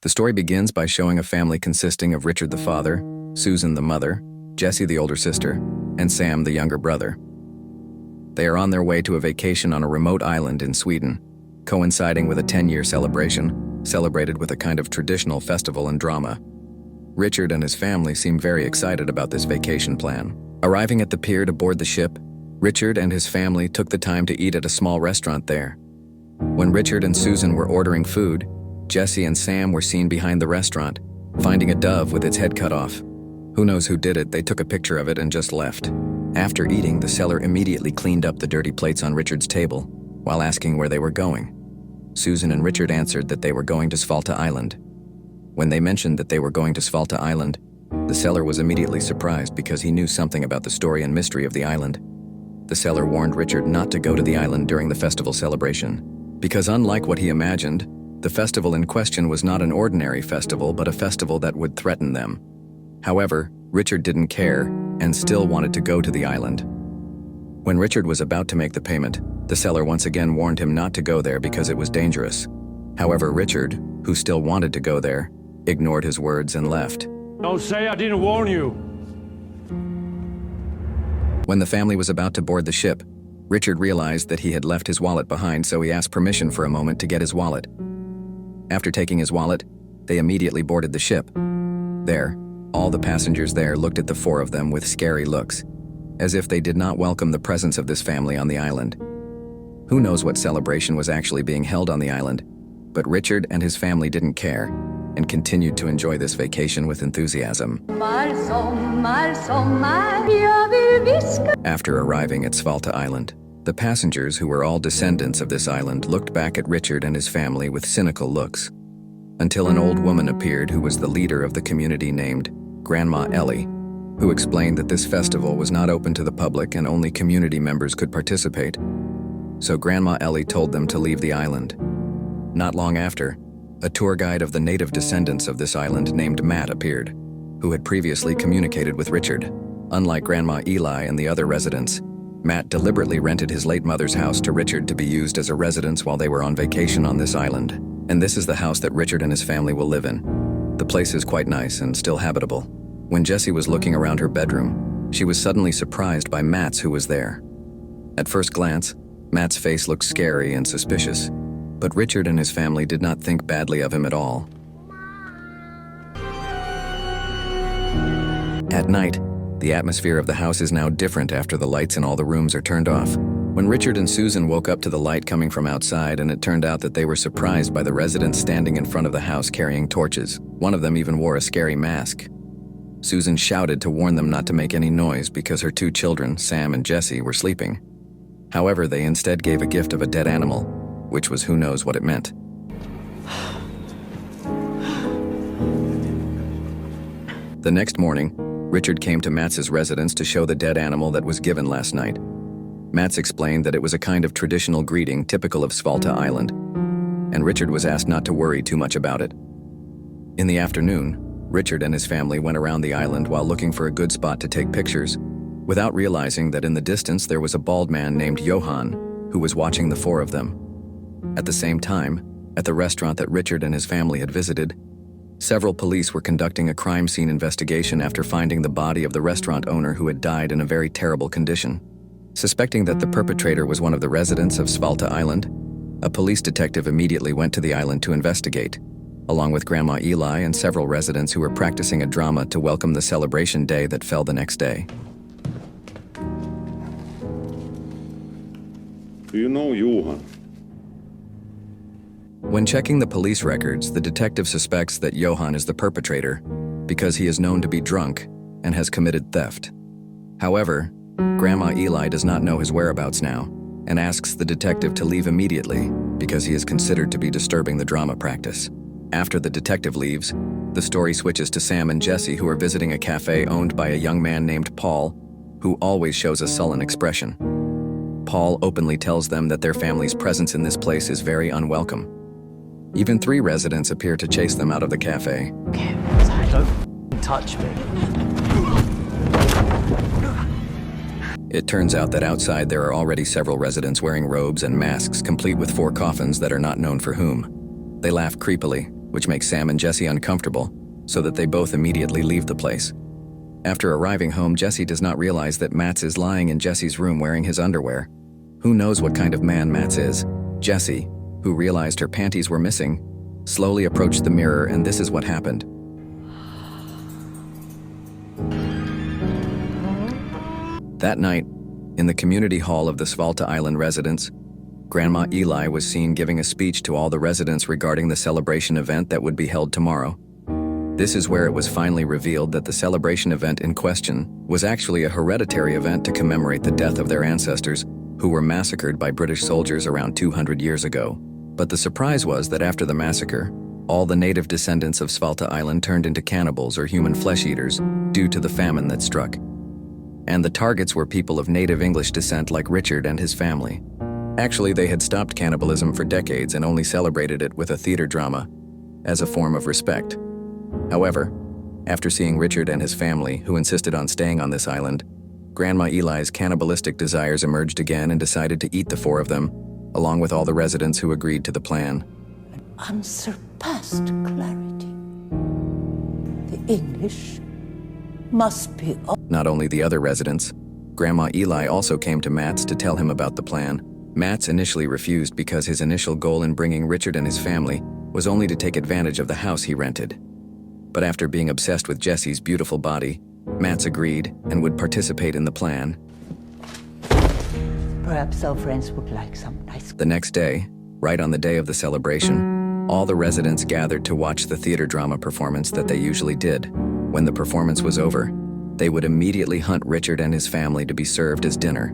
The story begins by showing a family consisting of Richard the father, Susan the mother, Jessie the older sister, and Sam the younger brother. They are on their way to a vacation on a remote island in Sweden, coinciding with a 10-year celebration, celebrated with a kind of traditional festival and drama. Richard and his family seem very excited about this vacation plan. Arriving at the pier to board the ship, Richard and his family took the time to eat at a small restaurant there. When Richard and Susan were ordering food, Jessie and Sam were seen behind the restaurant, finding a dove with its head cut off. Who knows who did it? They took a picture of it and just left. After eating, the seller immediately cleaned up the dirty plates on Richard's table, while asking where they were going. Susan and Richard answered that they were going to Svalta Island. When they mentioned that they were going to Svalta Island, the seller was immediately surprised because he knew something about the story and mystery of the island. The seller warned Richard not to go to the island during the festival celebration, because unlike what he imagined, the festival in question was not an ordinary festival but a festival that would threaten them. However, Richard didn't care and still wanted to go to the island. When Richard was about to make the payment, the seller once again warned him not to go there because it was dangerous. However, Richard, who still wanted to go there, ignored his words and left. Don't say I didn't warn you. When the family was about to board the ship, Richard realized that he had left his wallet behind, so he asked permission for a moment to get his wallet. After taking his wallet, they immediately boarded the ship. There, all the passengers there looked at the four of them with scary looks, as if they did not welcome the presence of this family on the island. Who knows what celebration was actually being held on the island, but Richard and his family didn't care and continued to enjoy this vacation with enthusiasm. After arriving at Svalta Island, the passengers, who were all descendants of this island, looked back at Richard and his family with cynical looks, until an old woman appeared who was the leader of the community named Grandma Ellie, who explained that this festival was not open to the public and only community members could participate. So Grandma Ellie told them to leave the island. Not long after, a tour guide of the native descendants of this island named Matt appeared, who had previously communicated with Richard. Unlike Grandma Eli and the other residents, Matt deliberately rented his late mother's house to Richard to be used as a residence while they were on vacation on this island. And this is the house that Richard and his family will live in. The place is quite nice and still habitable. When Jessie was looking around her bedroom, she was suddenly surprised by Matt's, who was there. At first glance, Matt's face looked scary and suspicious, but Richard and his family did not think badly of him at all. At night, the atmosphere of the house is now different after the lights in all the rooms are turned off. When Richard and Susan woke up to the light coming from outside, and it turned out that they were surprised by the residents standing in front of the house carrying torches. One of them even wore a scary mask. Susan shouted to warn them not to make any noise because her two children, Sam and Jessie, were sleeping. However, they instead gave a gift of a dead animal, which was who knows what it meant. The next morning, Richard came to Matt's residence to show the dead animal that was given last night. Matt explained that it was a kind of traditional greeting typical of Svalta Island, and Richard was asked not to worry too much about it. In the afternoon, Richard and his family went around the island while looking for a good spot to take pictures, without realizing that in the distance there was a bald man named Johan, who was watching the four of them. At the same time, at the restaurant that Richard and his family had visited, several police were conducting a crime scene investigation after finding the body of the restaurant owner who had died in a very terrible condition. Suspecting that the perpetrator was one of the residents of Svalta Island, a police detective immediately went to the island to investigate, along with Grandma Eli and several residents who were practicing a drama to welcome the celebration day that fell the next day. Do you know Johan? When checking the police records, the detective suspects that Johan is the perpetrator because he is known to be drunk and has committed theft. However, Grandma Eli does not know his whereabouts now and asks the detective to leave immediately because he is considered to be disturbing the drama practice. After the detective leaves, the story switches to Sam and Jessie, who are visiting a cafe owned by a young man named Paul, who always shows a sullen expression. Paul openly tells them that their family's presence in this place is very unwelcome. Even 3 residents appear to chase them out of the cafe. Don't touch me. It turns out that outside there are already several residents wearing robes and masks complete with 4 coffins that are not known for whom. They laugh creepily, which makes Sam and Jesse uncomfortable, so that they both immediately leave the place. After arriving home, Jesse does not realize that Mats is lying in Jesse's room wearing his underwear. Who knows what kind of man Mats is? Jesse, who realized her panties were missing, slowly approached the mirror, and this is what happened. That night, in the community hall of the Svalta Island residence, Grandma Eli was seen giving a speech to all the residents regarding the celebration event that would be held tomorrow. This is where it was finally revealed that the celebration event in question was actually a hereditary event to commemorate the death of their ancestors, who were massacred by British soldiers around 200 years ago. But the surprise was that after the massacre, all the native descendants of Svalta Island turned into cannibals or human flesh eaters due to the famine that struck. And the targets were people of native English descent like Richard and his family. Actually, they had stopped cannibalism for decades and only celebrated it with a theater drama as a form of respect. However, after seeing Richard and his family, who insisted on staying on this island, Grandma Eli's cannibalistic desires emerged again and decided to eat the four of them, along with all the residents who agreed to the plan. Unsurpassed clarity. The English must be... Not only the other residents, Grandma Eli also came to Mats to tell him about the plan. Mats initially refused because his initial goal in bringing Richard and his family was only to take advantage of the house he rented. But after being obsessed with Jesse's beautiful body, Mats agreed and would participate in the plan. Perhaps our friends would like some nice... The next day, right on the day of the celebration, all the residents gathered to watch the theater drama performance that they usually did. When the performance was over, they would immediately hunt Richard and his family to be served as dinner.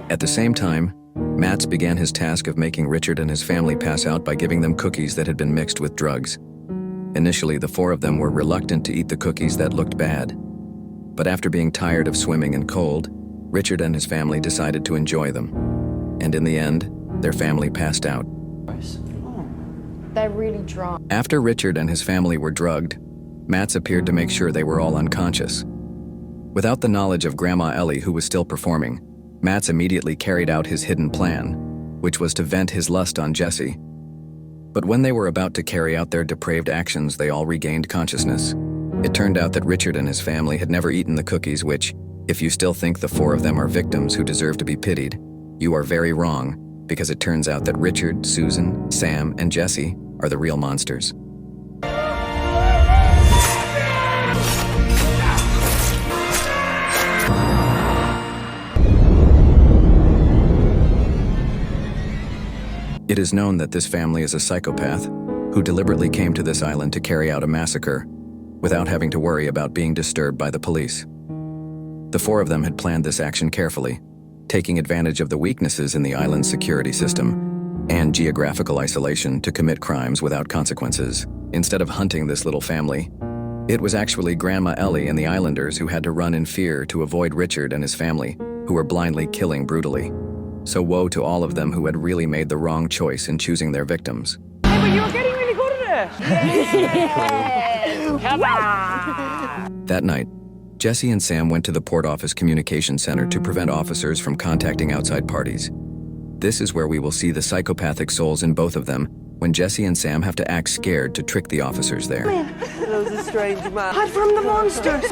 At the same time, Mats began his task of making Richard and his family pass out by giving them cookies that had been mixed with drugs. Initially, the four of them were reluctant to eat the cookies that looked bad. But after being tired of swimming and cold, Richard and his family decided to enjoy them. And in the end, their family passed out. They're really drunk. After Richard and his family were drugged, Mats appeared to make sure they were all unconscious. Without the knowledge of Grandma Ellie, who was still performing, Mats immediately carried out his hidden plan, which was to vent his lust on Jesse. But when they were about to carry out their depraved actions, they all regained consciousness. It turned out that Richard and his family had never eaten the cookies, which, if you still think the four of them are victims who deserve to be pitied, you are very wrong, because it turns out that Richard, Susan, Sam, and Jesse are the real monsters. It is known that this family is a psychopath who deliberately came to this island to carry out a massacre without having to worry about being disturbed by the police. The four of them had planned this action carefully, taking advantage of the weaknesses in the island's security system and geographical isolation to commit crimes without consequences. Instead of hunting this little family, it was actually Grandma Ellie and the islanders who had to run in fear to avoid Richard and his family, who were blindly killing brutally. So woe to all of them who had really made the wrong choice in choosing their victims. Hey, but you were getting really good at it! Yes! Come on! That night, Jesse and Sam went to the Port Office Communication Center to prevent officers from contacting outside parties. This is where we will see the psychopathic souls in both of them, when Jesse and Sam have to act scared to trick the officers there. Those are strange man. Hide from the monsters!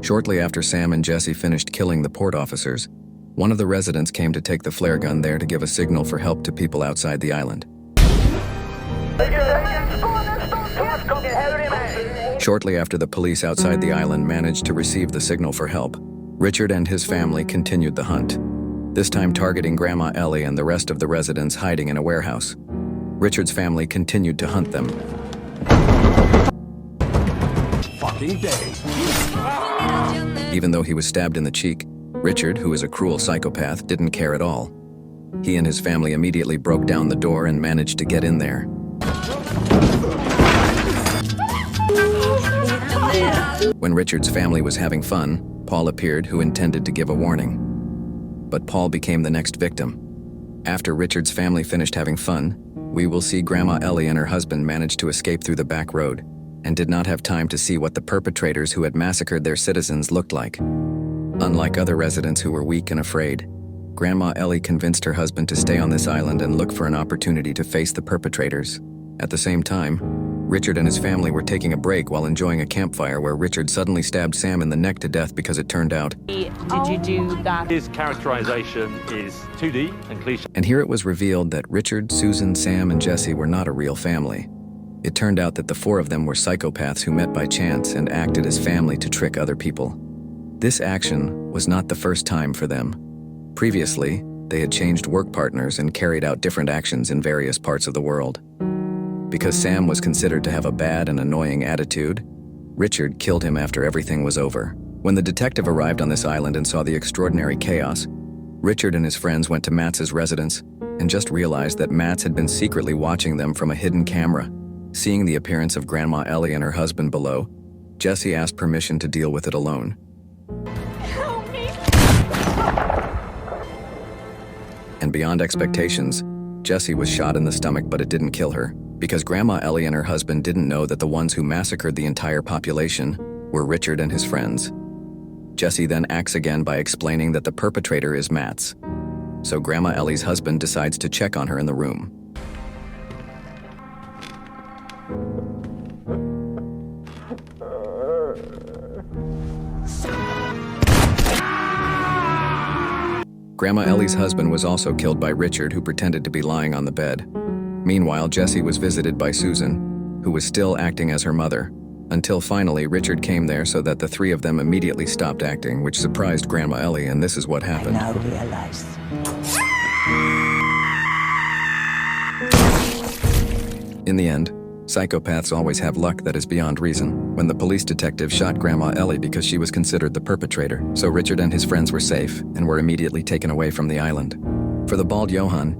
Shortly after Sam and Jesse finished killing the port officers, one of the residents came to take the flare gun there to give a signal for help to people outside the island. Shortly after the police outside the island managed to receive the signal for help, Richard and his family continued the hunt, this time targeting Grandma Ellie and the rest of the residents hiding in a warehouse. Richard's family continued to hunt them. Fucking day. Even though he was stabbed in the cheek, Richard, who is a cruel psychopath, didn't care at all. He and his family immediately broke down the door and managed to get in there. When Richard's family was having fun, Paul appeared, who intended to give a warning. But Paul became the next victim. After Richard's family finished having fun, we will see Grandma Ellie and her husband manage to escape through the back road and did not have time to see what the perpetrators who had massacred their citizens looked like. Unlike other residents who were weak and afraid, Grandma Ellie convinced her husband to stay on this island and look for an opportunity to face the perpetrators. At the same time, Richard and his family were taking a break while enjoying a campfire where Richard suddenly stabbed Sam in the neck to death because it turned out. Did you do that? His characterization is 2D and cliche. And here it was revealed that Richard, Susan, Sam, and Jesse were not a real family. It turned out that the four of them were psychopaths who met by chance and acted as family to trick other people. This action was not the first time for them. Previously, they had changed work partners and carried out different actions in various parts of the world. Because Sam was considered to have a bad and annoying attitude, Richard killed him after everything was over. When the detective arrived on this island and saw the extraordinary chaos, Richard and his friends went to Mats's residence and just realized that Mats had been secretly watching them from a hidden camera. Seeing the appearance of Grandma Ellie and her husband below, Jesse asked permission to deal with it alone. Help me! And beyond expectations, Jesse was shot in the stomach, but it didn't kill her, because Grandma Ellie and her husband didn't know that the ones who massacred the entire population were Richard and his friends. Jesse then acts again by explaining that the perpetrator is Mats. So Grandma Ellie's husband decides to check on her in the room. Grandma Ellie's husband was also killed by Richard, who pretended to be lying on the bed. Meanwhile, Jesse was visited by Susan, who was still acting as her mother, until finally Richard came there so that the three of them immediately stopped acting, which surprised Grandma Ellie, and this is what I happened. now realize. In the end, psychopaths always have luck that is beyond reason. When the police detective shot Grandma Ellie because she was considered the perpetrator, so Richard and his friends were safe and were immediately taken away from the island. For the bald Johann,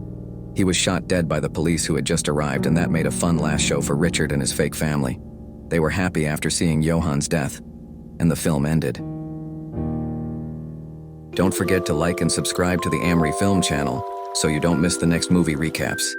he was shot dead by the police who had just arrived, and that made a fun last show for Richard and his fake family. They were happy after seeing Johann's death, and the film ended. Don't forget to like and subscribe to the Amri Film channel so you don't miss the next movie recaps.